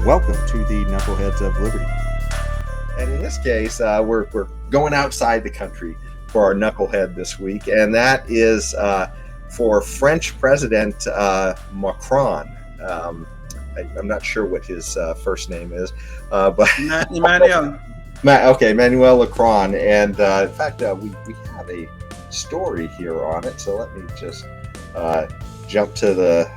welcome to the Knuckleheads of Liberty. And in this case, we're going outside the country for our Knucklehead this week, and that is for French President Macron. I'm not sure what his first name is, but Emmanuel. Okay, Emmanuel Macron. And in fact, we have a story here on it, so let me just jump to the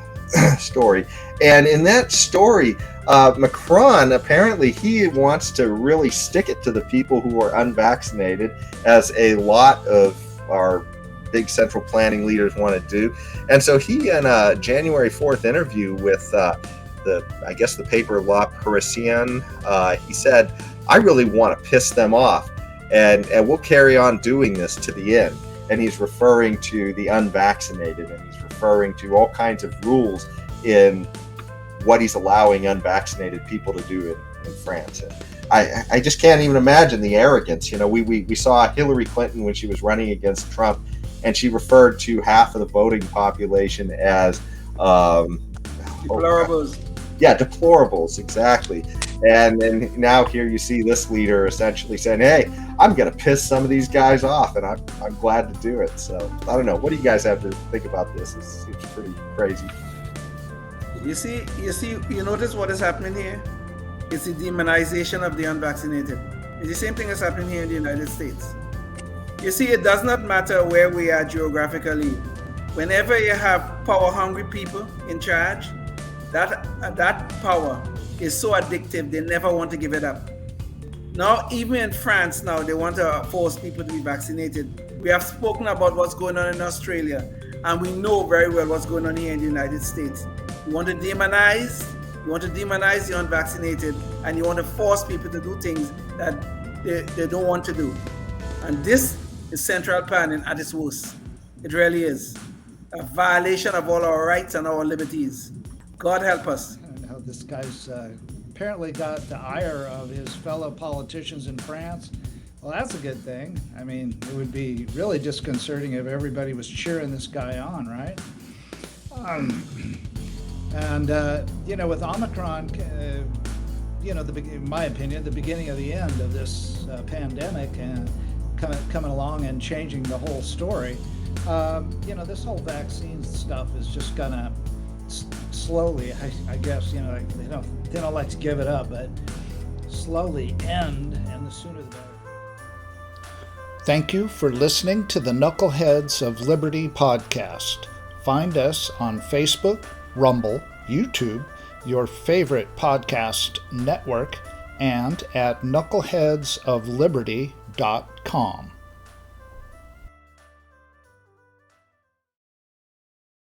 story. And in that story, Macron, apparently he wants to really stick it to the people who are unvaccinated, as a lot of our big central planning leaders want to do. And so he, in a January 4th interview with the paper La Parisien, he said, "I really want to piss them off, and we'll carry on doing this to the end." And he's referring to the unvaccinated, and he's referring to all kinds of rules in what he's allowing unvaccinated people to do in France. And I just can't even imagine the arrogance. You know, we saw Hillary Clinton when she was running against Trump, and she referred to half of the voting population as deplorables. Deplorables, exactly. And now here you see this leader essentially saying, "Hey, I'm going to piss some of these guys off, and I'm glad to do it." So I don't know. What do you guys have to think about this? It seems pretty crazy. You notice what is happening here? It's the demonization of the unvaccinated. It's the same thing that's happening here in the United States. You see, it does not matter where we are geographically. Whenever you have power-hungry people in charge, that power is so addictive, they never want to give it up. Now, even in France now, they want to force people to be vaccinated. We have spoken about what's going on in Australia, and we know very well what's going on here in the United States. You want to demonize the unvaccinated, and you want to force people to do things that they don't want to do. And this is central planning at its worst. It really is. A violation of all our rights and our liberties. God help us. And how this guy's apparently got the ire of his fellow politicians in France. Well, that's a good thing. I mean, it would be really disconcerting if everybody was cheering this guy on, right? With Omicron, in my opinion, the beginning of the end of this pandemic and coming along and changing the whole story. This whole vaccine stuff is just gonna slowly, I guess, they don't like to give it up, but slowly end, and the sooner the better. Thank you for listening to the Knuckleheads of Liberty podcast. Find us on Facebook, Rumble, YouTube, your favorite podcast network, and at knuckleheadsofliberty.com.